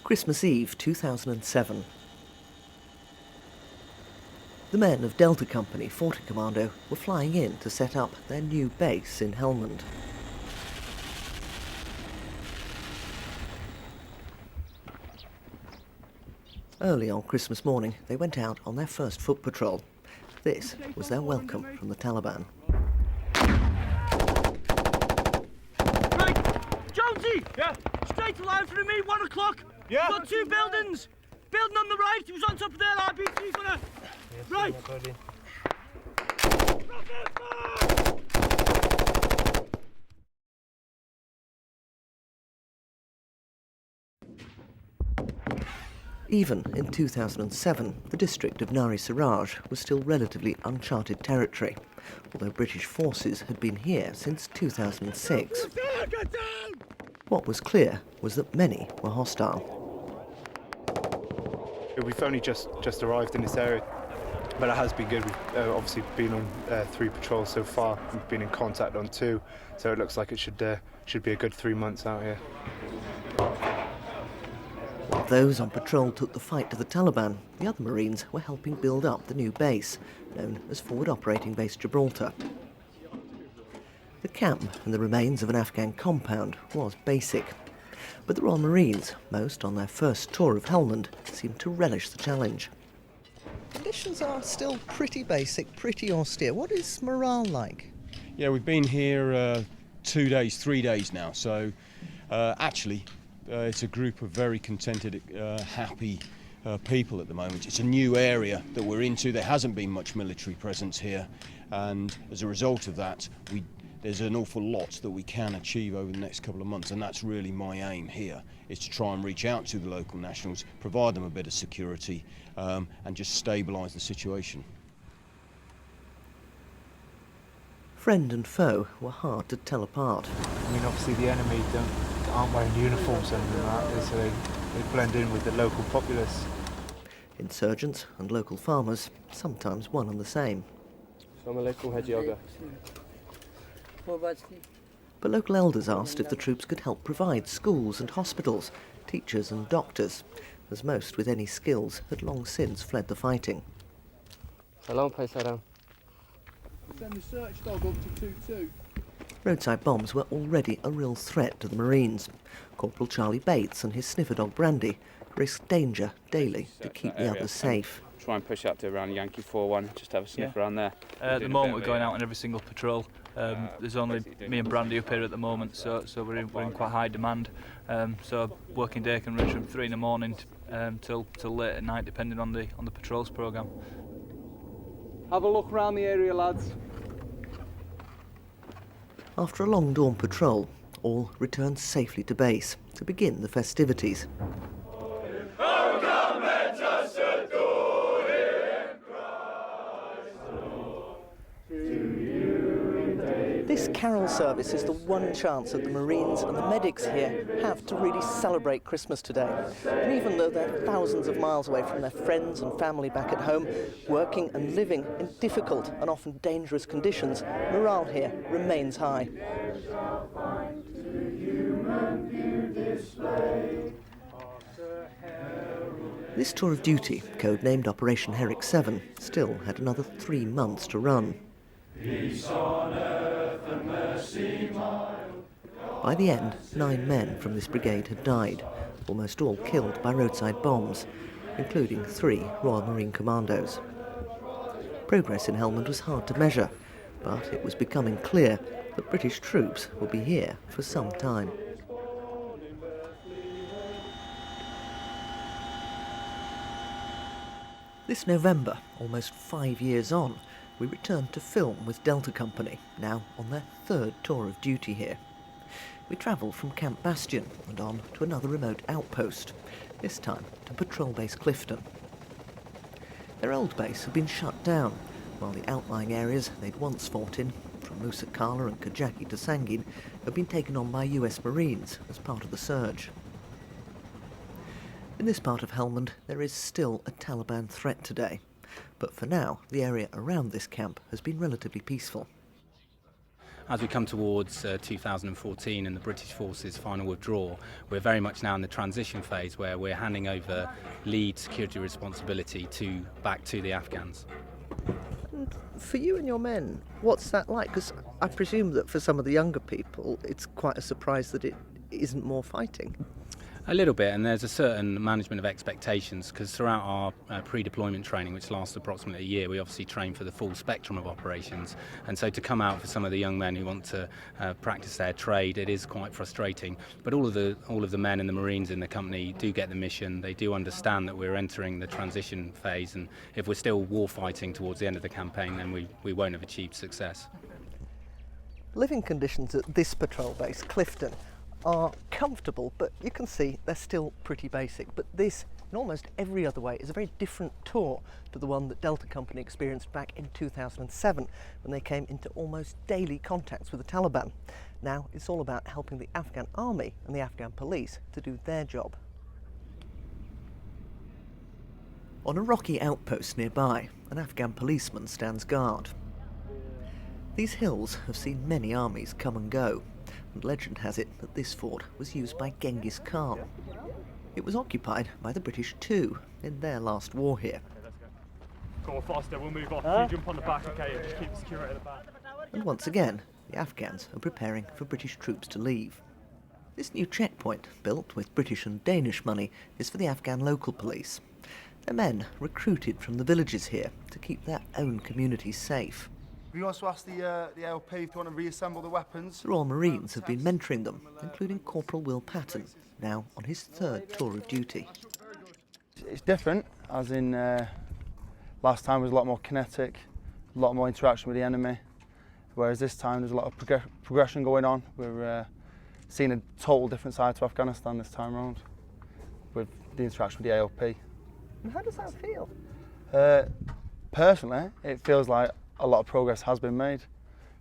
Christmas Eve 2007. The men of Delta Company, Forty Commando, were flying in to set up their new base in Helmand. Early on Christmas morning, they went out on their first foot patrol. This was their welcome from the Taliban. Right, Jonesy! Yeah? Straight line through me, 1 o'clock. Yeah? We've got two buildings. Building on the right, he was on top of there, RB3 gonna... Right! Even in 2007, the district of Nari Siraj was still relatively uncharted territory, although British forces had been here since 2006. What was clear was that many were hostile. We've only just arrived in this area, but it has been good. We've obviously been on 3 patrols so far. We've been in contact on 2, so it looks like it should be a good 3 months out here. While those on patrol took the fight to the Taliban, the other Marines were helping build up the new base, known as Forward Operating Base Gibraltar. The camp and the remains of an Afghan compound was basic, but the Royal Marines, most on their first tour of Helmand, seemed to relish the challenge. Conditions are still pretty basic, pretty austere. What is morale like? Yeah, we've been here 2 days, 3 days now, so actually it's a group of very contented, happy people at the moment. It's a new area that we're into. There hasn't been much military presence here, and as a result of that, there's an awful lot that we can achieve over the next couple of months, and that's really my aim here, is to try and reach out to the local nationals, provide them a bit of security, and just stabilise the situation. Friend and foe were hard to tell apart. I mean, obviously the enemy aren't wearing uniforms and that, so they blend in with the local populace. Insurgents and local farmers, sometimes one and the same. But local elders asked if the troops could help provide schools and hospitals, teachers and doctors, as most with any skills had long since fled the fighting. Send the search dog up to 2-2. Roadside bombs were already a real threat to the Marines. Corporal Charlie Bates and his sniffer dog Brandy risked danger daily to keep the others safe. Try and push up to around Yankee 4-1, just have a sniff around there. At the moment we're going out on every single patrol. There's only me and Brandy up here at the moment, so we're in quite high demand. So working day can range from 3 in the morning till late at night, depending on the patrols programme. Have a look around the area, lads. After a long dawn patrol, all returned safely to base to begin the festivities. This carol service is the one chance that the Marines and the medics here have to really celebrate Christmas today. And even though they're thousands of miles away from their friends and family back at home, working and living in difficult and often dangerous conditions, morale here remains high. This tour of duty, codenamed Operation Herrick 7, still had another 3 months to run. By the end, 9 men from this brigade had died, almost all killed by roadside bombs, including 3 Royal Marine Commandos. Progress in Helmand was hard to measure, but it was becoming clear that British troops would be here for some time. This November, almost 5 years on, we returned to film with Delta Company, now on their 3rd tour of duty here. We travelled from Camp Bastion and on to another remote outpost, this time to Patrol Base Clifton. Their old base had been shut down, while the outlying areas they'd once fought in, from Musa Qala and Kajaki to Sangin, had been taken on by US Marines as part of the surge. In this part of Helmand, there is still a Taliban threat today, but for now, the area around this camp has been relatively peaceful. as we come towards 2014 and the British forces' final withdrawal, we're very much now in the transition phase where we're handing over lead security responsibility back to the Afghans. And for you and your men, what's that like? Because I presume that for some of the younger people, it's quite a surprise that it isn't more fighting. A little bit, and there's a certain management of expectations, because throughout our pre-deployment training, which lasts approximately a year, we obviously train for the full spectrum of operations, and so to come out for some of the young men who want to practice their trade, it is quite frustrating. But all of the men and the Marines in the company do get the mission. They do understand that we're entering the transition phase, and if we're still war fighting towards the end of the campaign, then we won't have achieved success. Living conditions at this patrol base, Clifton, are comfortable, but you can see they're still pretty basic. But this, in almost every other way, is a very different tour to the one that Delta Company experienced back in 2007 when they came into almost daily contacts with the Taliban. Now it's all about helping the Afghan army and the Afghan police to do their job. On a rocky outpost nearby, an Afghan policeman stands guard. These hills have seen many armies come and go, and legend has it that this fort was used by Genghis Khan. It was occupied by the British too, in their last war here. Go on, faster, we'll move off. You jump on the back, okay, and just keep the security at the back. And once again, the Afghans are preparing for British troops to leave. This new checkpoint, built with British and Danish money, is for the Afghan local police. They're men recruited from the villages here to keep their own communities safe. We also asked the ALP if they want to reassemble the weapons. The Royal Marines have been mentoring them, including Corporal Patten, now on his third tour of duty. It's different, as in last time was a lot more kinetic, a lot more interaction with the enemy, whereas this time there's a lot of progression going on. We're seeing a total different side to Afghanistan this time around, with the interaction with the ALP. And how does that feel? Personally, it feels like a lot of progress has been made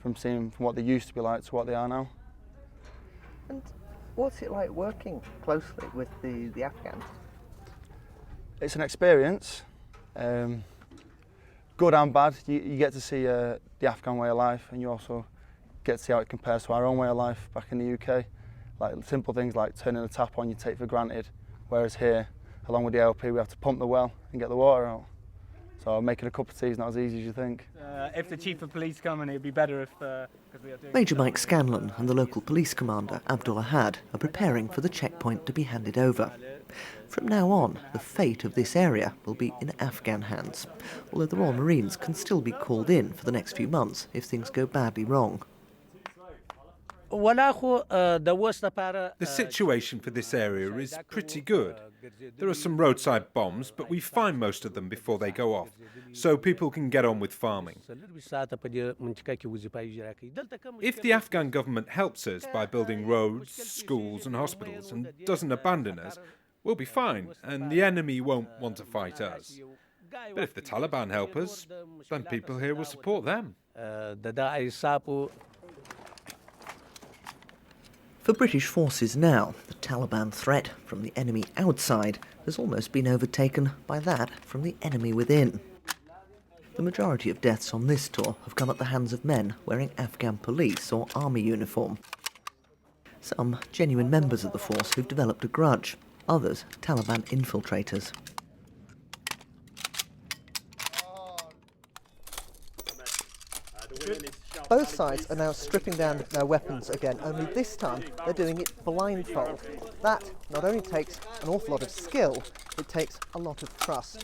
from what they used to be like to what they are now. And what's it like working closely with the Afghans? It's an experience, good and bad. You get to see the Afghan way of life, and you also get to see how it compares to our own way of life back in the UK. Like simple things like turning a tap on you take for granted, whereas here, along with the ALP, we have to pump the well and get the water out. So making a cup of tea is not as easy as you think. If the Chief of Police come in, it'd be better if... we are doing Major Mike Scanlon and the local police commander, Abdul are preparing for the checkpoint to be handed over. From now on, the fate of this area will be in Afghan hands, although the Royal Marines can still be called in for the next few months if things go badly wrong. The situation for this area is pretty good. There are some roadside bombs, but we find most of them before they go off, so people can get on with farming. If the Afghan government helps us by building roads, schools and hospitals and doesn't abandon us, we'll be fine, and the enemy won't want to fight us. But if the Taliban help us, then people here will support them. For British forces now, the Taliban threat from the enemy outside has almost been overtaken by that from the enemy within. The majority of deaths on this tour have come at the hands of men wearing Afghan police or army uniform. Some genuine members of the force who've developed a grudge, others Taliban infiltrators. Both sides are now stripping down their weapons again, only this time they're doing it blindfold. That not only takes an awful lot of skill, it takes a lot of trust.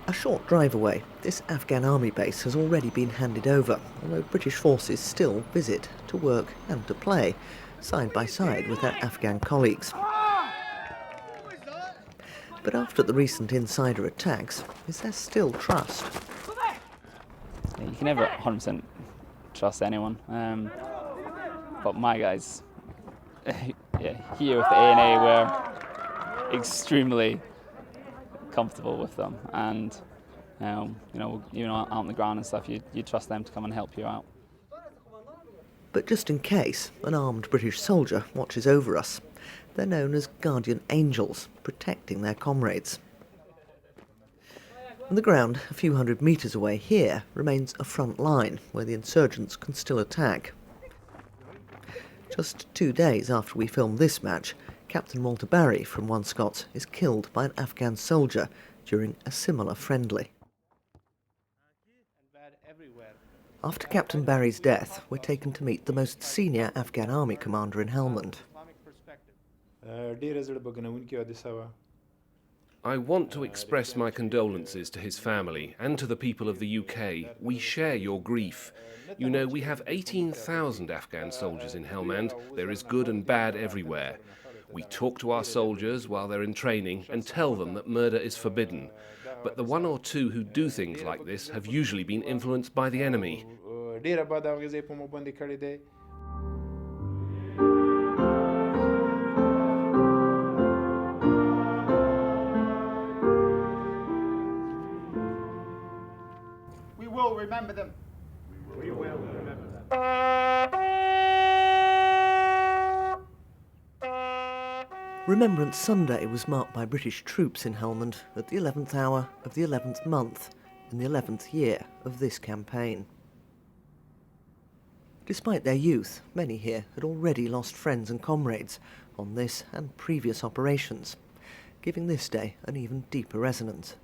A short drive away, this Afghan army base has already been handed over, although British forces still visit to work and to play, side by side with their Afghan colleagues. But after the recent insider attacks, is there still trust? Yeah, you can never 100% trust anyone, but my guys here with the A&A, we're extremely comfortable with them, and even out on the ground and stuff, you trust them to come and help you out. But just in case an armed British soldier watches over us, they're known as guardian angels, protecting their comrades. And the ground, a few hundred metres away here, remains a front line where the insurgents can still attack. Just 2 days after we filmed this match, Captain Walter Barry from 1 Scots is killed by an Afghan soldier during a similar friendly. After Captain Barry's death, we're taken to meet the most senior Afghan army commander in Helmand. I want to express my condolences to his family and to the people of the UK. We share your grief. You know, we have 18,000 Afghan soldiers in Helmand. There is good and bad everywhere. We talk to our soldiers while they're in training and tell them that murder is forbidden. But the 1 or 2 who do things like this have usually been influenced by the enemy. We will remember them. We will remember them. Remembrance Sunday was marked by British troops in Helmand at the 11th hour of the 11th month in the 11th year of this campaign. Despite their youth, many here had already lost friends and comrades on this and previous operations, giving this day an even deeper resonance.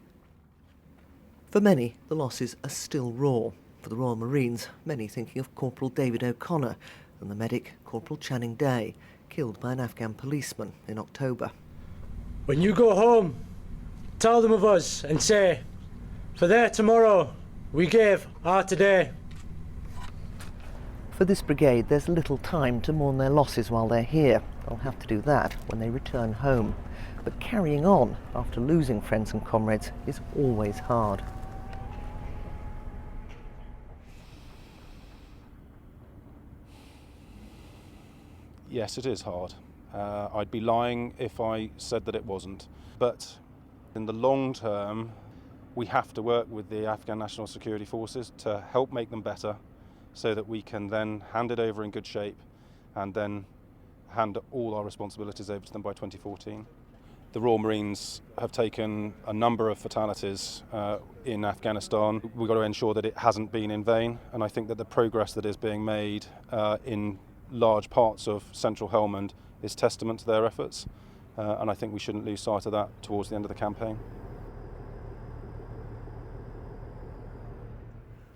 For many, the losses are still raw. For the Royal Marines, many thinking of Corporal David O'Connor and the medic Corporal Channing Day, killed by an Afghan policeman in October. When you go home, tell them of us and say, for their tomorrow, we gave our today. For this brigade, there's little time to mourn their losses while they're here. They'll have to do that when they return home. But carrying on after losing friends and comrades is always hard. Yes, it is hard. I'd be lying if I said that it wasn't. But in the long term, we have to work with the Afghan National Security Forces to help make them better so that we can then hand it over in good shape and then hand all our responsibilities over to them by 2014. The Royal Marines have taken a number of fatalities in Afghanistan. We've got to ensure that it hasn't been in vain, and I think that the progress that is being made in large parts of central Helmand is testament to their efforts, and I think we shouldn't lose sight of that towards the end of the campaign.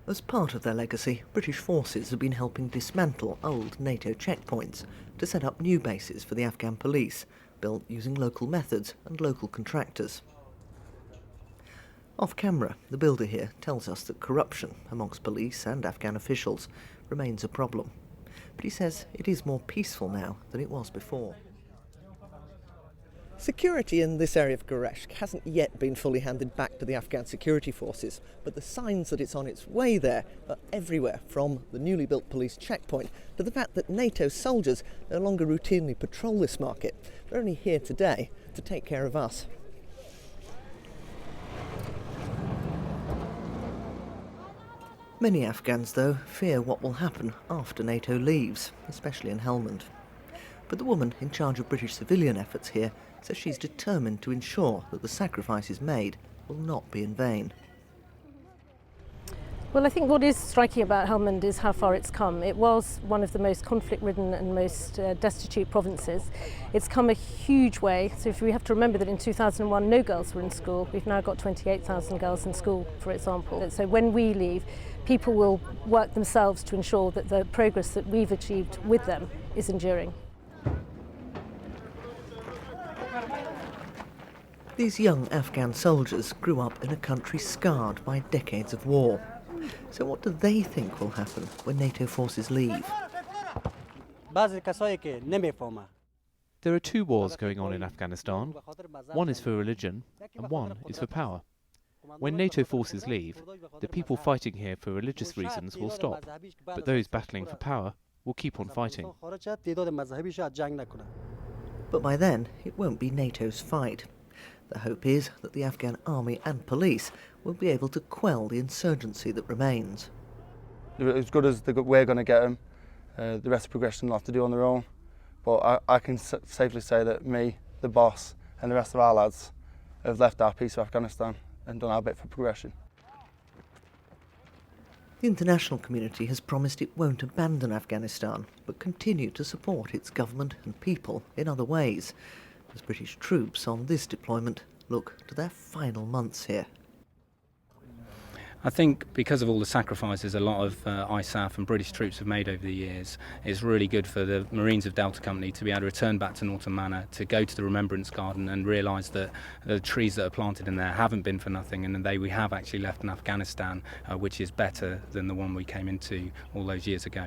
As part of their legacy, British forces have been helping dismantle old NATO checkpoints to set up new bases for the Afghan police, built using local methods and local contractors. Off camera, the builder here tells us that corruption amongst police and Afghan officials remains a problem. But he says it is more peaceful now than it was before. Security in this area of Goresh hasn't yet been fully handed back to the Afghan security forces, but the signs that it's on its way there are everywhere, from the newly built police checkpoint to the fact that NATO soldiers no longer routinely patrol this market. They're only here today to take care of us. Many Afghans, though, fear what will happen after NATO leaves, especially in Helmand. But the woman in charge of British civilian efforts here says she's determined to ensure that the sacrifices made will not be in vain. Well, I think what is striking about Helmand is how far it's come. It was one of the most conflict-ridden and most destitute provinces. It's come a huge way. So if we have to remember that in 2001 no girls were in school, we've now got 28,000 girls in school, for example. So when we leave, people will work themselves to ensure that the progress that we've achieved with them is enduring. These young Afghan soldiers grew up in a country scarred by decades of war. So what do they think will happen when NATO forces leave? There are two wars going on in Afghanistan. One is for religion and one is for power. When NATO forces leave, the people fighting here for religious reasons will stop, but those battling for power will keep on fighting. But by then, it won't be NATO's fight. The hope is that the Afghan army and police will be able to quell the insurgency that remains. As good as we're going to get them, the rest of progression will have to do on their own. But I can safely say that me, the boss, and the rest of our lads have left our piece of Afghanistan. and done our bit for progression. The international community has promised it won't abandon Afghanistan, but continue to support its government and people in other ways, as British troops on this deployment look to their final months here. I think because of all the sacrifices a lot of ISAF and British troops have made over the years, it's really good for the Marines of Delta Company to be able to return back to Norton Manor, to go to the Remembrance Garden and realise that the trees that are planted in there haven't been for nothing, and we have actually left an Afghanistan which is better than the one we came into all those years ago.